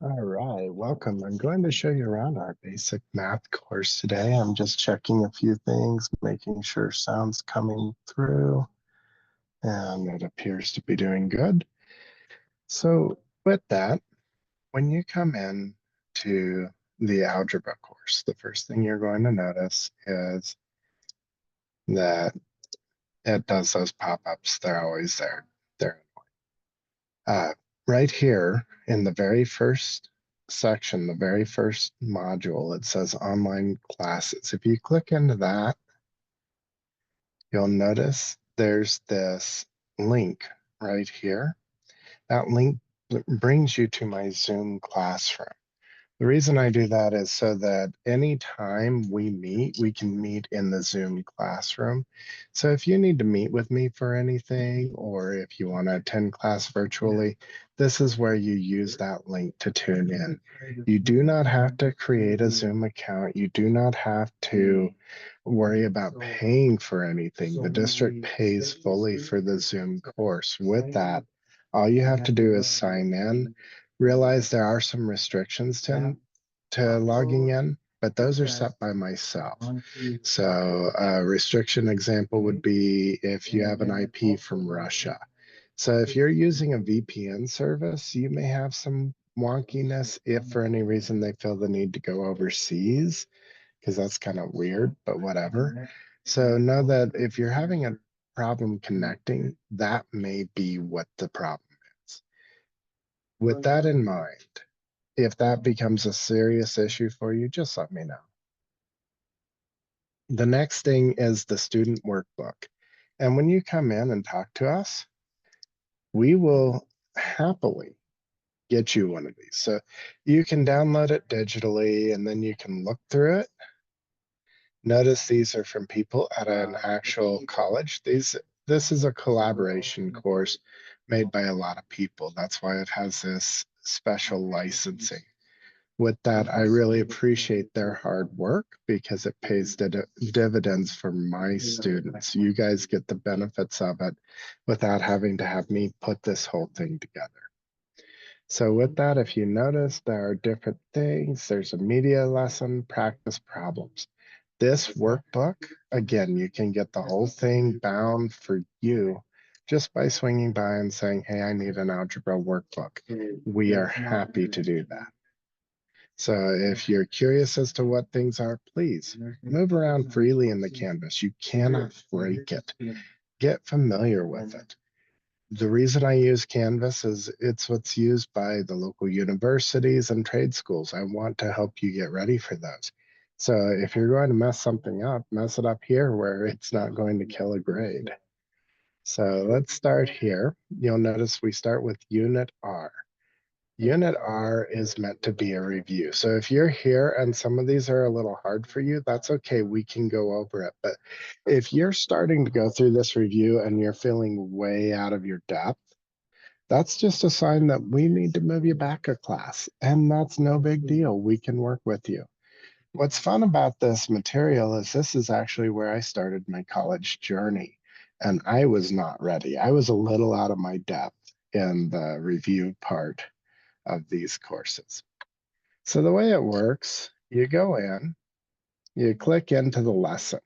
All right, welcome. I'm going to show you around our basic math course today. I'm just checking a few things, making sure sound's coming through, and it appears to be doing good. So with that, when you come in to the algebra course, the first thing you're going to notice is that it does those pop-ups. They're always there. They're Uh, right here in the very first section, the very first module, it says online classes. If you click into that, you'll notice there's this link right here. That link brings you to my Zoom classroom. The reason I do that is so that anytime we meet, we can meet in the Zoom classroom. So if you need to meet with me for anything, or if you want to attend class virtually, this is where you use that link to tune in. You do not have to create a Zoom account. You do not have to worry about paying for anything. The district pays fully for the Zoom course. With that, all you have to do is sign in. Realize there are some restrictions to logging in, but those are set by myself. So a restriction example would be if you have an IP from Russia. So if you're using a VPN service, you may have some wonkiness if for any reason they feel the need to go overseas, because that's kind of weird, but whatever. So know that if you're having a problem connecting, that may be what the problem is. With that in mind, if that becomes a serious issue for you, just let me know. The next thing is the student workbook. And when you come in and talk to us, we will happily get you one of these. So you can download it digitally and then you can look through it. Notice these are from people at an actual college. This is a collaboration course made by a lot of people. That's why it has this special licensing. With that, I really appreciate their hard work because it pays dividends for my students. You guys get the benefits of it without having to have me put this whole thing together. So with that, if you notice, there are different things. There's a media lesson, practice problems. This workbook, again, you can get the whole thing bound for you just by swinging by and saying, hey, I need an algebra workbook. We are happy to do that. So if you're curious as to what things are, please move around freely in the canvas. You cannot break it. Get familiar with it. The reason I use Canvas is it's what's used by the local universities and trade schools. I want to help you get ready for those. So if you're going to mess something up, mess it up here where it's not going to kill a grade. So let's start here. You'll notice we start with Unit R. Unit R is meant to be a review. So if you're here and some of these are a little hard for you, that's okay. We can go over it. But if you're starting to go through this review and you're feeling way out of your depth, that's just a sign that we need to move you back a class. And that's no big deal. We can work with you. What's fun about this material is this is actually where I started my college journey. And I was not ready. I was a little out of my depth in the review part of these courses. So the way it works, you go in, you click into the lesson.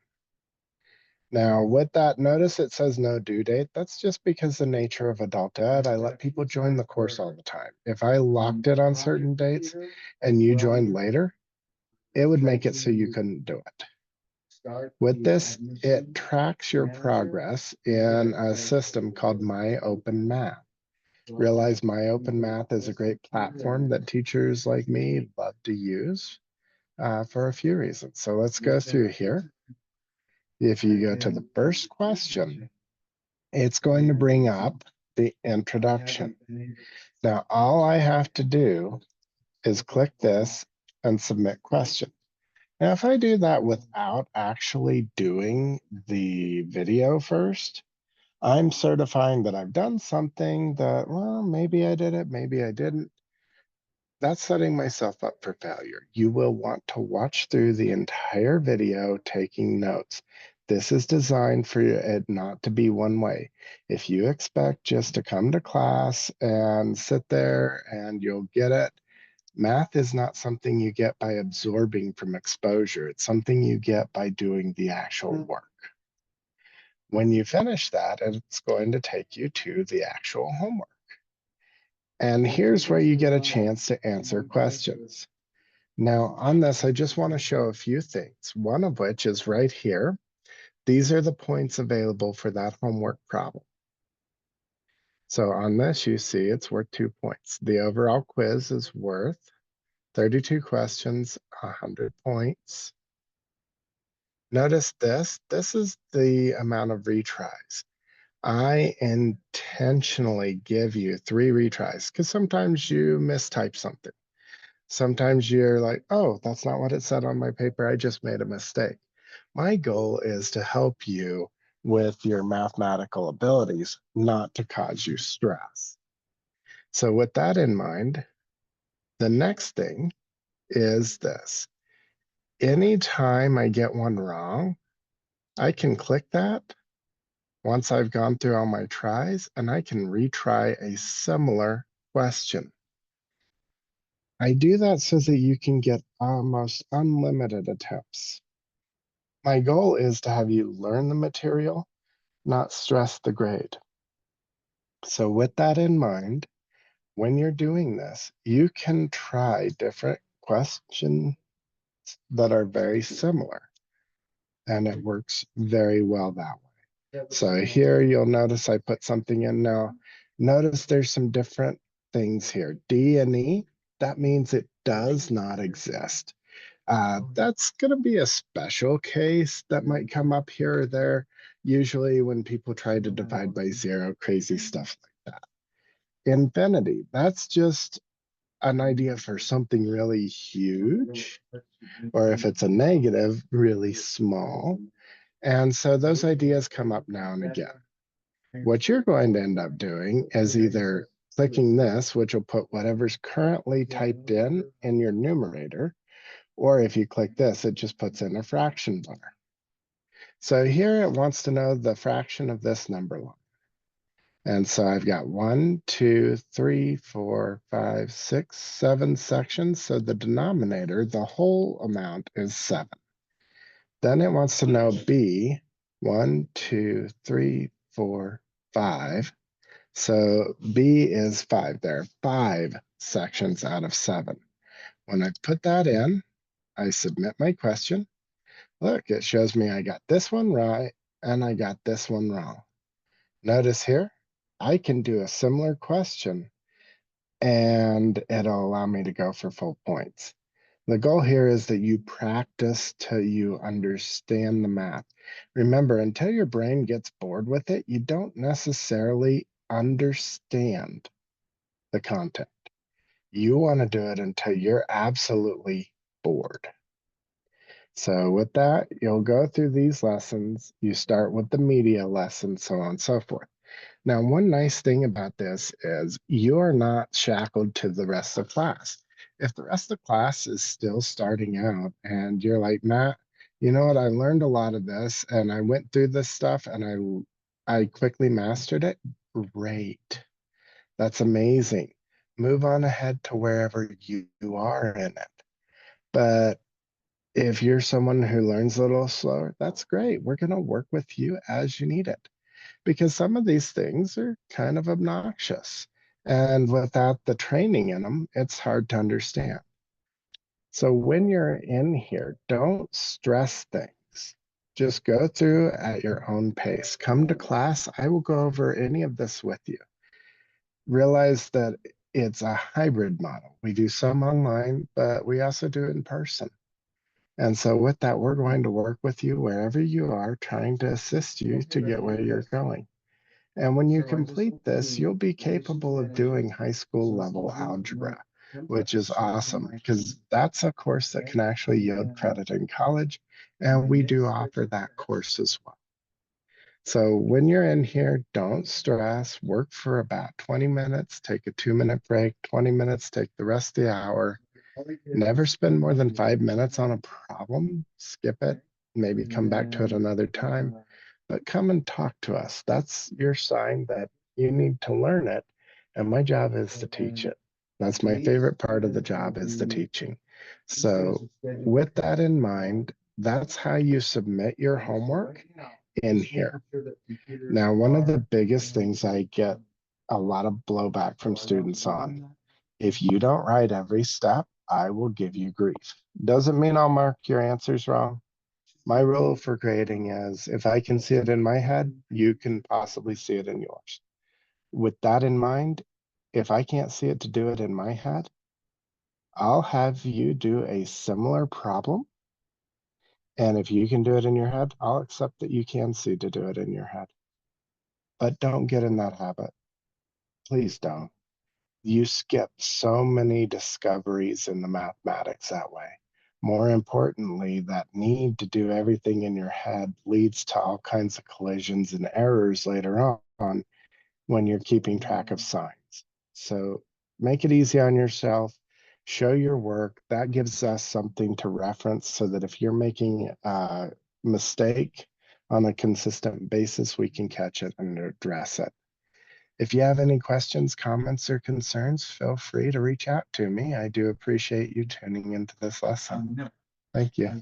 Now, with that, notice it says no due date. That's just because the nature of adult ed, I let people join the course all the time. If I locked it on certain dates and you joined later, it would make it so you couldn't do it. With this, it tracks your progress in a system called My Open Math. Realize My Open Math is a great platform that teachers like me love to use for a few reasons. So let's go through here. If you go to the first question, it's going to bring up the introduction. Now, all I have to do is click this and submit question. Now, if I do that without actually doing the video first, I'm certifying that I've done something that, well, maybe I did it, maybe I didn't. That's setting myself up for failure. You will want to watch through the entire video taking notes. This is designed for it not to be one way. If you expect just to come to class and sit there and you'll get it, Math is not something you get by absorbing from exposure. It's something you get by doing the actual work. When you finish that, it's going to take you to the actual homework. And here's where you get a chance to answer questions. Now, on this, I just want to show a few things, one of which is right here. These are the points available for that homework problem. So on this, you see it's worth 2 points. The overall quiz is worth 32 questions, 100 points. Notice this. This is the amount of retries. I intentionally give you 3 retries because sometimes you mistype something. Sometimes you're like, oh, that's not what it said on my paper. I just made a mistake. My goal is to help you with your mathematical abilities, not to cause you stress. So with that in mind, the next thing is this. Anytime I get one wrong, I can click that once I've gone through all my tries, and I can retry a similar question. I do that so that you can get almost unlimited attempts. My goal is to have you learn the material, not stress the grade. So with that in mind, when you're doing this, you can try different questions that are very similar, and it works very well that way. So here you'll notice I put something in now. Notice there's some different things here. D and E, that means it does not exist. That's going to be a special case that might come up here or there, usually when people try to divide by zero, crazy stuff like that. Infinity, that's just an idea for something really huge, or if it's a negative, really small. And so those ideas come up now and again. What you're going to end up doing is either clicking this, which will put whatever's currently typed in your numerator, or if you click this, it just puts in a fraction bar. So here it wants to know the fraction of this number line. And so I've got 1, 2, 3, 4, 5, 6, 7 sections. So the denominator, the whole amount is 7. Then it wants to know B, 1, 2, 3, 4, 5. So B is 5. There are 5 sections out of 7. When I put that in, I submit my question. Look, it shows me I got this one right and I got this one wrong. Notice here, I can do a similar question and it'll allow me to go for full points. The goal here is that you practice till you understand the math. Remember, until your brain gets bored with it, you don't necessarily understand the content. You want to do it until you're absolutely bored. So with that, you'll go through these lessons. You start with the media lesson, so on and so forth. Now, one nice thing about this is you are not shackled to the rest of class. If the rest of the class is still starting out and you're like, Matt, you know what, I learned a lot of this and I went through this stuff and I quickly mastered it, great. That's amazing. Move on ahead to wherever you are in it. But if you're someone who learns a little slower, that's great. We're going to work with you as you need it because some of these things are kind of obnoxious. And without the training in them, it's hard to understand. So when you're in here, don't stress things. Just go through at your own pace. Come to class. I will go over any of this with you. Realize that it's a hybrid model. We do some online, but we also do it in person. And so with that, we're going to work with you wherever you are, trying to assist you to get where you're going. And when you complete this, you'll be capable of doing high school level algebra, which is awesome because that's a course that can actually yield credit in college. And we do offer that course as well. So when you're in here, don't stress, work for about 20 minutes, take a 2-minute break, 20 minutes, take the rest of the hour. Never spend more than 5 minutes on a problem, skip it, maybe come back to it another time, but come and talk to us. That's your sign that you need to learn it. And my job is to teach it. That's my favorite part of the job is the teaching. So with that in mind, that's how you submit your homework in here. Now, one of the biggest things I get a lot of blowback from students on, if you don't write every step, I will give you grief. Doesn't mean I'll mark your answers wrong. My rule for grading is if I can see it in my head, you can possibly see it in yours. With that in mind, if I can't see it to do it in my head, I'll have you do a similar problem. And if you can do it in your head, I'll accept that you can see to do it in your head. But don't get in that habit. Please don't. You skip so many discoveries in the mathematics that way. More importantly, that need to do everything in your head leads to all kinds of collisions and errors later on when you're keeping track of signs. So make it easy on yourself, show your work. That gives us something to reference so that if you're making a mistake on a consistent basis, we can catch it and address it. If you have any questions, comments, or concerns, feel free to reach out to me. I do appreciate you tuning into this lesson. Thank you.